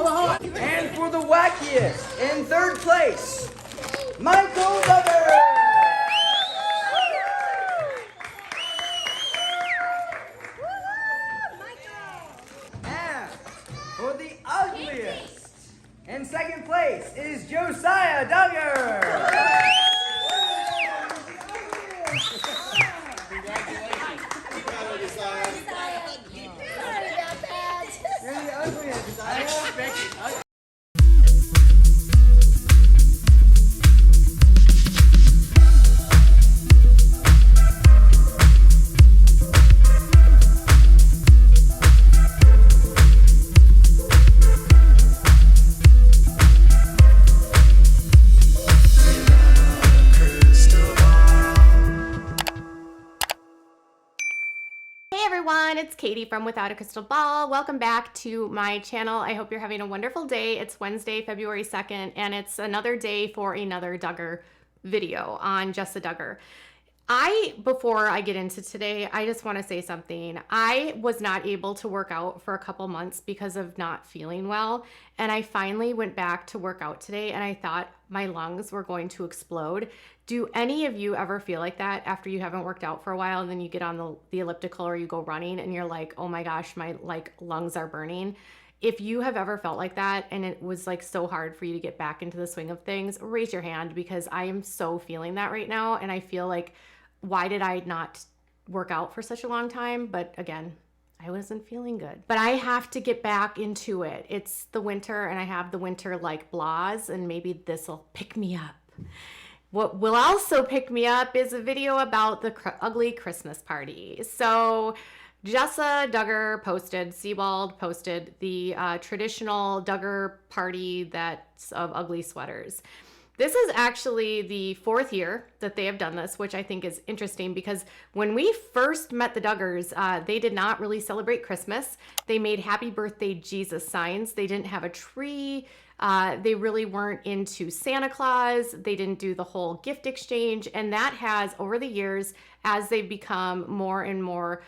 And for the wackiest, in third place, Michael Duggar. And for the ugliest, in second place is Josiah Duggar. You're the ugliest, Josiah. It's Katie from Without a Crystal Ball. Welcome back to my channel. I hope you're having a wonderful day. It's Wednesday, February 2nd, and it's another day for another Duggar video on Jessa Duggar. Before I get into today, I just want to say something. I was not able to work out for a couple months because of not feeling well, and I finally went back to work out today, and I thought my lungs were going to explode. Do any of you ever feel like that after you haven't worked out for a while and then you get on the elliptical or you go running and you're like, oh my gosh, my lungs are burning? If you have ever felt like that and it was so hard for you to get back into the swing of things, raise your hand, because I am so feeling that right now. And I feel like, why did I not work out for such a long time? But again, I wasn't feeling good. But I have to get back into it. It's the winter and I have the winter blahs, and maybe this will pick me up. What will also pick me up is a video about the ugly Christmas party. So Jessa Seewald posted the traditional Duggar party that's of ugly sweaters. This is actually the 4th year that they have done this, which I think is interesting because when we first met the Duggars, they did not really celebrate Christmas. They made Happy Birthday Jesus signs. They didn't have a tree. They really weren't into Santa Claus. They didn't do the whole gift exchange. And that has, over the years, as they've become more and more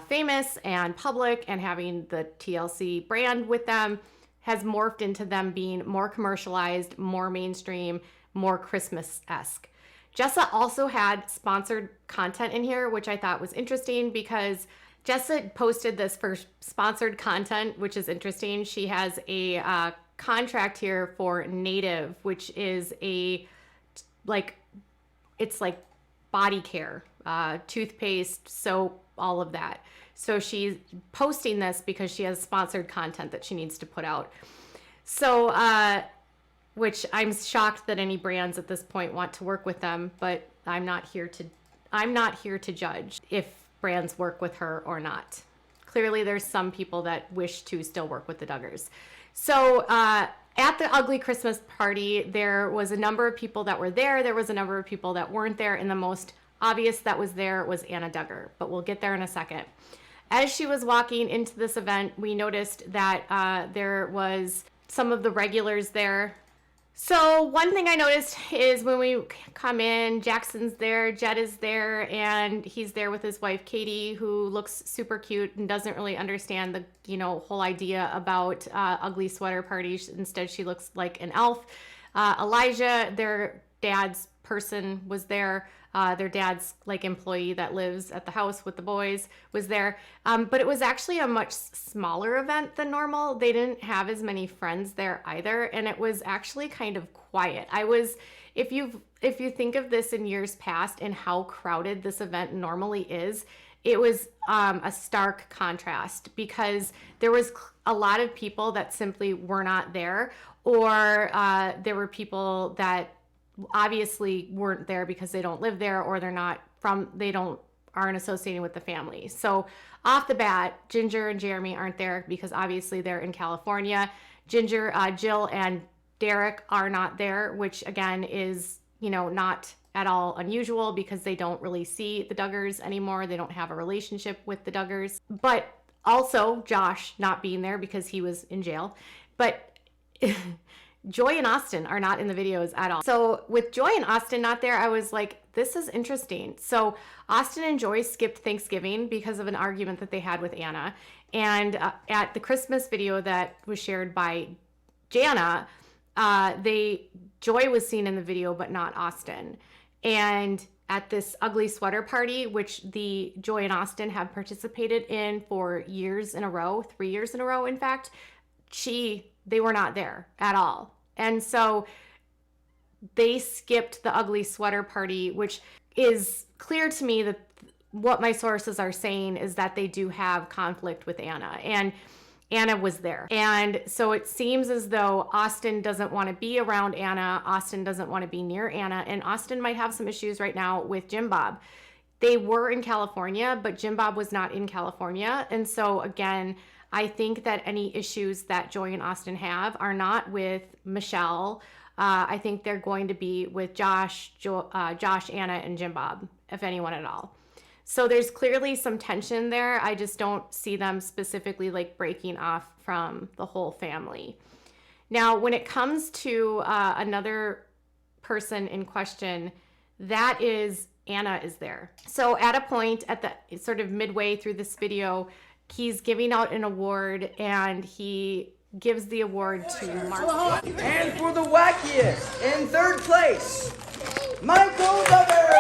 famous and public and having the TLC brand with them, has morphed into them being more commercialized, more mainstream, more Christmas-esque. Jessa also had sponsored content in here, which I thought was interesting because Jessa posted this for sponsored content, which is interesting. She has a contract here for Native, which is it's like body care, toothpaste, soap, all of that. So she's posting this because she has sponsored content that she needs to put out. So, which I'm shocked that any brands at this point want to work with them, but I'm not here to judge if brands work with her or not. Clearly there's some people that wish to still work with the Duggars. So, at the ugly Christmas party, there was a number of people that were there. There was a number of people that weren't there, and the most obvious that was there was Anna Duggar, but we'll get there in a second. As she was walking into this event, we noticed that there was some of the regulars there. So one thing I noticed is when we come in, Jackson's there, Jed is there, and he's there with his wife, Katie, who looks super cute and doesn't really understand the whole idea about ugly sweater parties. Instead, she looks like an elf. Elijah, their dad's person, was there. Their dad's employee that lives at the house with the boys was there. But it was actually a much smaller event than normal. They didn't have as many friends there either. And it was actually kind of quiet. If you think of this in years past and how crowded this event normally is, it was a stark contrast because there was a lot of people that simply were not there, or there were people that obviously weren't there because they don't live there, or aren't associated with the family. So off the bat, Ginger and Jeremy aren't there because obviously they're in California. Ginger, Jill, and Derek are not there, which again is, not at all unusual because they don't really see the Duggars anymore. They don't have a relationship with the Duggars. But also Josh not being there because he was in jail. But Joy and Austin are not in the videos at all. So with Joy and Austin not there, I was like, this is interesting. So Austin and Joy skipped Thanksgiving because of an argument that they had with Anna. And at the Christmas video that was shared by Jana, Joy was seen in the video, but not Austin. And at this ugly sweater party, which the Joy and Austin have participated in for years in a row, 3 years in a row, in fact, they were not there at all. And so they skipped the ugly sweater party, which is clear to me that what my sources are saying is that they do have conflict with Anna, and Anna was there. And so it seems as though Austin doesn't want to be around Anna. Austin doesn't want to be near Anna, and Austin might have some issues right now with Jim Bob. They were in California, but Jim Bob was not in California. And so again, I think that any issues that Joy and Austin have are not with Michelle. I think they're going to be with Josh, Anna, and Jim Bob, if anyone at all. So there's clearly some tension there. I just don't see them specifically like breaking off from the whole family. Now, when it comes to another person in question, that is Anna is there. So at a point at the sort of midway through this video, he's giving out an award, and he gives the award to Mark. And for the wackiest, in third place, Michael Duggar.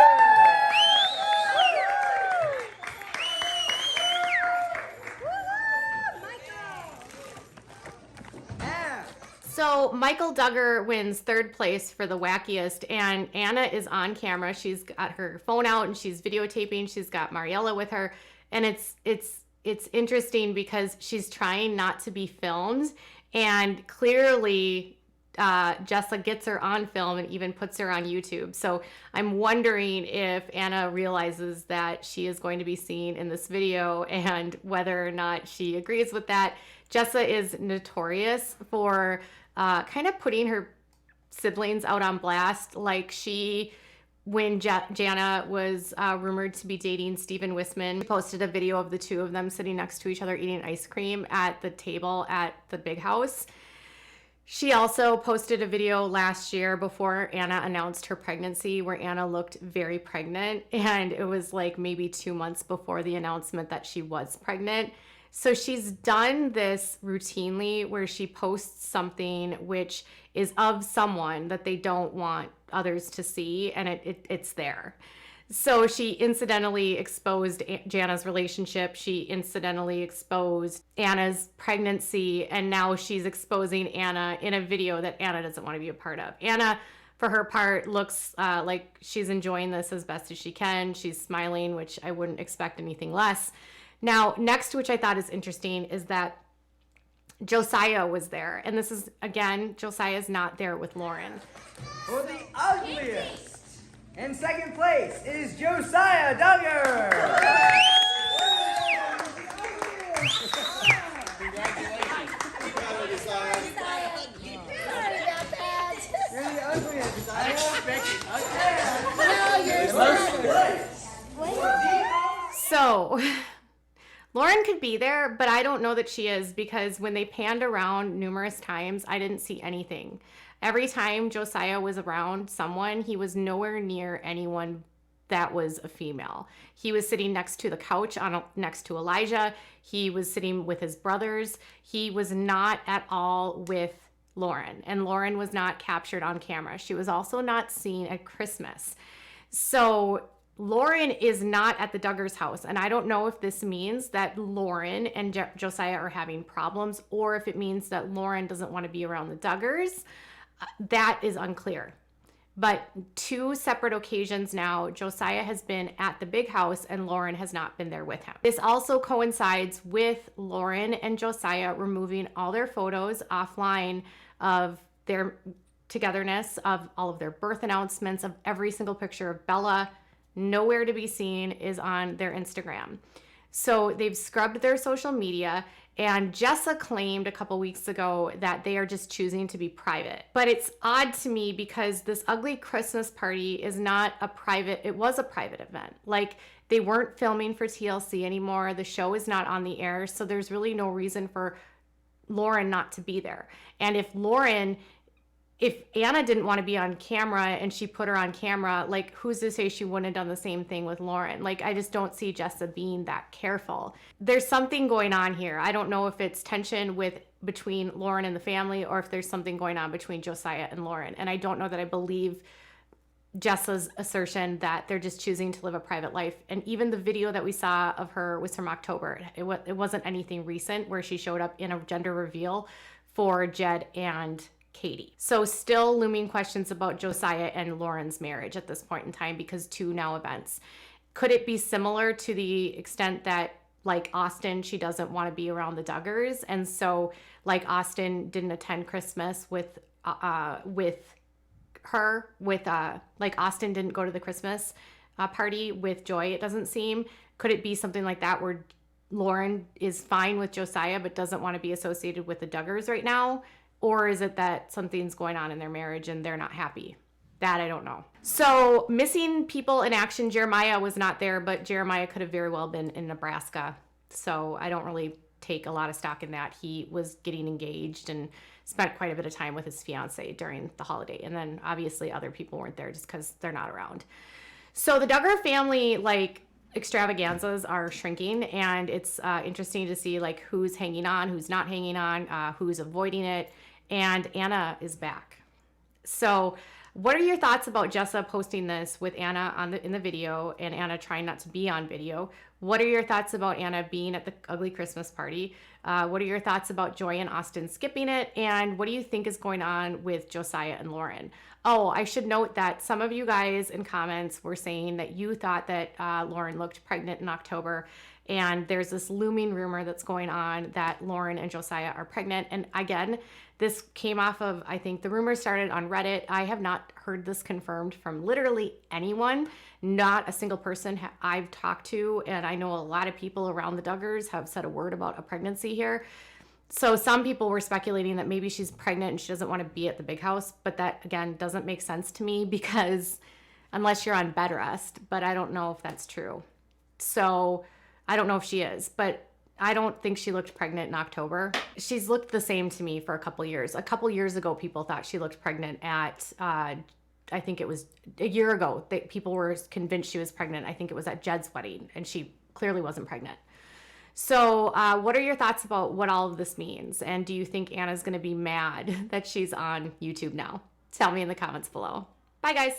So Michael Duggar wins third place for the wackiest, and Anna is on camera. She's got her phone out and she's videotaping. She's got Maryella with her, and it's interesting because she's trying not to be filmed, and clearly Jessa gets her on film and even puts her on YouTube. So I'm wondering if Anna realizes that she is going to be seen in this video and whether or not she agrees with that. Jessa is notorious for kind of putting her siblings out on blast. Like when Jana was rumored to be dating Steven Wisman, posted a video of the two of them sitting next to each other eating ice cream at the table at the big house. She also posted a video last year before Anna announced her pregnancy where Anna looked very pregnant, and it was like maybe 2 months before the announcement that she was pregnant. So she's done this routinely where she posts something which is of someone that they don't want others to see, and it's there. So she incidentally exposed Jana's relationship. She incidentally exposed Anna's pregnancy, and now she's exposing Anna in a video that Anna doesn't want to be a part of. Anna, for her part, looks like she's enjoying this as best as she can. She's smiling, which I wouldn't expect anything less. Now, next, which I thought is interesting, is that Josiah was there. And this is, again, Josiah's not there with Lauren. For the ugliest, in second place is Josiah Duggar. You're the ugliest. I So, Lauren could be there, but I don't know that she is, because when they panned around numerous times, I didn't see anything. Every time Josiah was around someone, he was nowhere near anyone that was a female. He was sitting next to the couch next to Elijah. He was sitting with his brothers. He was not at all with Lauren, and Lauren was not captured on camera. She was also not seen at Christmas. So Lauren is not at the Duggars' house, and I don't know if this means that Lauren and Josiah are having problems, or if it means that Lauren doesn't want to be around the Duggars. That is unclear. But 2 separate occasions now, Josiah has been at the big house and Lauren has not been there with him. This also coincides with Lauren and Josiah removing all their photos offline of their togetherness, of all of their birth announcements, of every single picture of Bella. Nowhere to be seen is on their Instagram. So they've scrubbed their social media, and Jessa claimed a couple weeks ago that they are just choosing to be private. But it's odd to me because this ugly Christmas party is not a private, it was a private event. Like, they weren't filming for TLC anymore. The show is not on the air, so there's really no reason for Lauren not to be there. And if Lauren if Anna didn't want to be on camera and she put her on camera, like, who's to say she wouldn't have done the same thing with Lauren? Like, I just don't see Jessa being that careful. There's something going on here. I don't know if it's tension between Lauren and the family, or if there's something going on between Josiah and Lauren. And I don't know that I believe Jessa's assertion that they're just choosing to live a private life. And even the video that we saw of her was from October. It wasn't anything recent where she showed up in a gender reveal for Jed and Katie. So still looming questions about Josiah and Lauren's marriage at this point in time, because two now events. Could it be similar to the extent that, like Austin, she doesn't want to be around the Duggars, and so like Austin didn't attend Christmas with her, like Austin didn't go to the Christmas party with Joy, it doesn't seem. Could it be something like that, where Lauren is fine with Josiah but doesn't want to be associated with the Duggars right now? Or is it that something's going on in their marriage and they're not happy? That I don't know. So missing people in action, Jeremiah was not there, but Jeremiah could have very well been in Nebraska. So I don't really take a lot of stock in that. He was getting engaged and spent quite a bit of time with his fiance during the holiday. And then obviously other people weren't there just because they're not around. So the Duggar family, like, extravaganzas are shrinking, and it's interesting to see like who's hanging on, who's not hanging on, who's avoiding it. And Anna is back. So what are your thoughts about Jessa posting this with Anna in the video, and Anna trying not to be on video? What are your thoughts about Anna being at the ugly Christmas party? What are your thoughts about Joy and Austin skipping it? And what do you think is going on with Josiah and Lauren? Oh, I should note that some of you guys in comments were saying that you thought that Lauren looked pregnant in October. And there's this looming rumor that's going on that Lauren and Josiah are pregnant. And again, this came off of, I think the rumor started on Reddit. I have not heard this confirmed from literally anyone. Not a single person I've talked to. And I know a lot of people around the Duggars have said a word about a pregnancy here. So some people were speculating that maybe she's pregnant and she doesn't want to be at the big house. But that, again, doesn't make sense to me, because unless you're on bed rest. But I don't know if that's true. So I don't know if she is, but I don't think she looked pregnant in October. She's looked the same to me for a couple years. A couple years ago, people thought she looked pregnant at, I think it was a year ago, that people were convinced she was pregnant. I think it was at Jed's wedding, and she clearly wasn't pregnant. So what are your thoughts about what all of this means? And do you think Anna's going to be mad that she's on YouTube now? Tell me in the comments below. Bye, guys.